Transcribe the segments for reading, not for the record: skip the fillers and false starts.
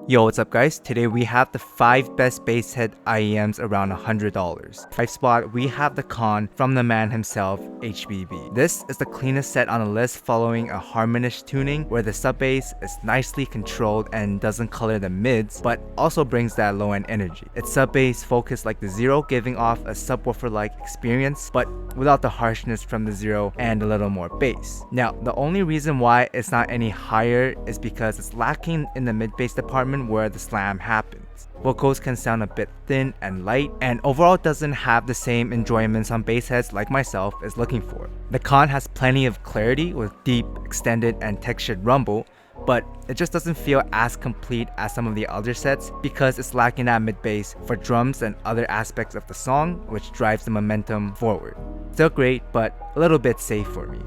Yo, what's up guys? Today we have the 5 best Basshead IEMs around $100. 5 spot, we have the Con from the man himself, HBB. This is the cleanest set on the list following a harmonish tuning where the sub bass is nicely controlled and doesn't color the mids, but also brings that low end energy. It's sub bass focused like the Zero, giving off a subwoofer like experience, but without the harshness from the Zero and a little more bass. Now, the only reason why it's not any higher is because it's lacking in the mid bass department where the slam happens. Vocals can sound a bit thin and light, and overall doesn't have the same enjoyments on bass heads like myself is looking for. The Con has plenty of clarity with deep, extended, and textured rumble, but it just doesn't feel as complete as some of the other sets because it's lacking that mid bass for drums and other aspects of the song, which drives the momentum forward. Still great, but a little bit safe for me.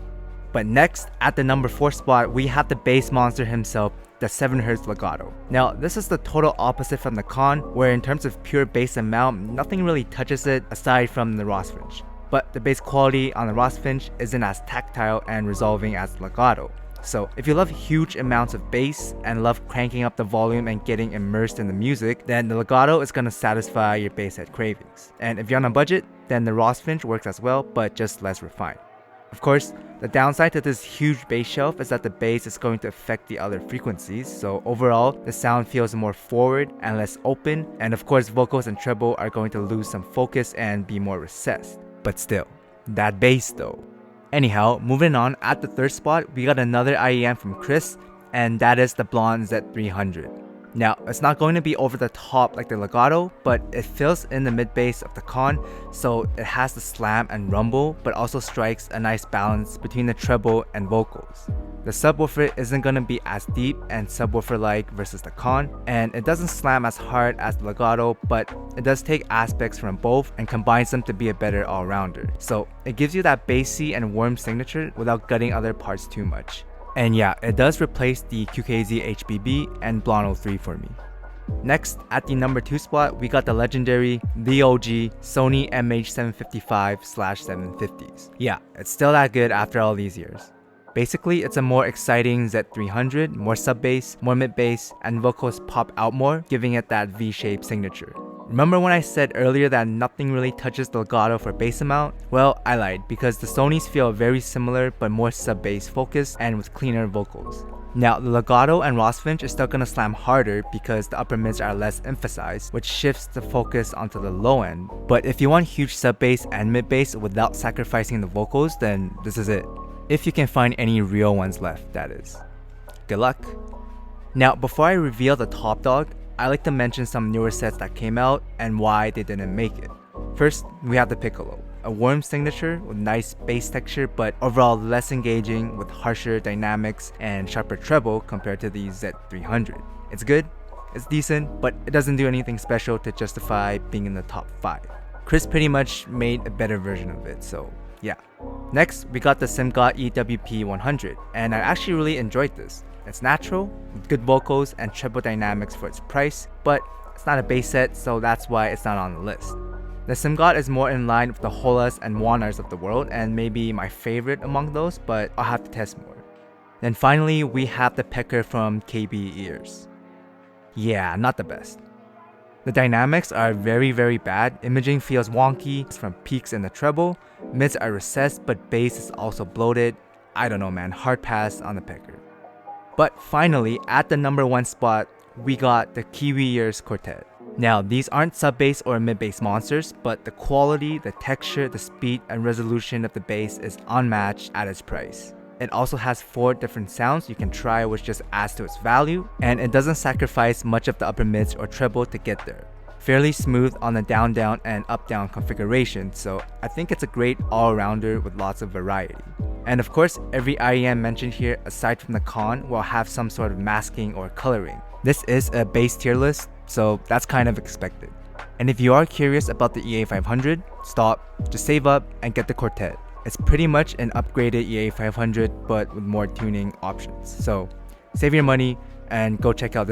But next, at the number 4 spot, we have the bass monster himself, the 7Hz Legato. Now, this is the total opposite from the Con, where in terms of pure bass amount, nothing really touches it aside from the Rossfinch. But the bass quality on the Rossfinch isn't as tactile and resolving as the Legato. So if you love huge amounts of bass and love cranking up the volume and getting immersed in the music, then the Legato is gonna satisfy your bass head cravings. And if you're on a budget, then the Rossfinch works as well, but just less refined. Of course, the downside to this huge bass shelf is that the bass is going to affect the other frequencies, so overall, the sound feels more forward and less open, and of course vocals and treble are going to lose some focus and be more recessed. But still, that bass though. Anyhow, moving on, at the 3rd spot, we got another IEM from Chris, and that is the Blon Z300. Now, it's not going to be over the top like the Legato, but it fills in the mid bass of the Con, so it has the slam and rumble, but also strikes a nice balance between the treble and vocals. The subwoofer isn't going to be as deep and subwoofer-like versus the Con, and it doesn't slam as hard as the Legato, but it does take aspects from both and combines them to be a better all-rounder. So it gives you that bassy and warm signature without gutting other parts too much. And yeah, it does replace the QKZ HBB and Blon 03 for me. Next, at the number 2 spot, we got the legendary, the OG, Sony MH755/750s. Yeah, it's still that good after all these years. Basically, it's a more exciting Z300, more sub bass, more mid bass, and vocals pop out more, giving it that V-shaped signature. Remember when I said earlier that nothing really touches the Legato for bass amount? Well, I lied, because the Sonys feel very similar but more sub-bass focused and with cleaner vocals. Now, the Legato and Rossfinch is still gonna slam harder because the upper mids are less emphasized, which shifts the focus onto the low end. But if you want huge sub-bass and mid-bass without sacrificing the vocals, then this is it. If you can find any real ones left, that is. Good luck. Now, before I reveal the top dog, I like to mention some newer sets that came out and why they didn't make it. First, we have the Piccolo, a warm signature with nice bass texture but overall less engaging with harsher dynamics and sharper treble compared to the Z300. It's good, it's decent, but it doesn't do anything special to justify being in the top 5. Chris pretty much made a better version of it, so yeah. Next, we got the Simcard EWP100, and I actually really enjoyed this. It's natural, with good vocals and treble dynamics for its price, but it's not a bass set, so that's why it's not on the list. The Simcard is more in line with the Holas and Wanars of the world, and maybe my favorite among those, but I'll have to test more. Then finally, we have the Pecker from KB Ears. Yeah, not the best. The dynamics are very bad, imaging feels wonky from peaks in the treble, mids are recessed but bass is also bloated. I don't know man, hard pass on the Pecker. But finally, at the number 1 spot, we got the Kiwiers Quartet. Now, these aren't sub-bass or mid-bass monsters, but the quality, the texture, the speed, and resolution of the bass is unmatched at its price. It also has 4 different sounds you can try, which just adds to its value, and it doesn't sacrifice much of the upper mids or treble to get there. Fairly smooth on the down-down and up-down configuration, so I think it's a great all-rounder with lots of variety. And of course, every IEM mentioned here aside from the Con will have some sort of masking or coloring. This is a base tier list, so that's kind of expected. And if you are curious about the EA500, stop, just save up and get the Quartet. It's pretty much an upgraded EA500 but with more tuning options. So save your money and go check out this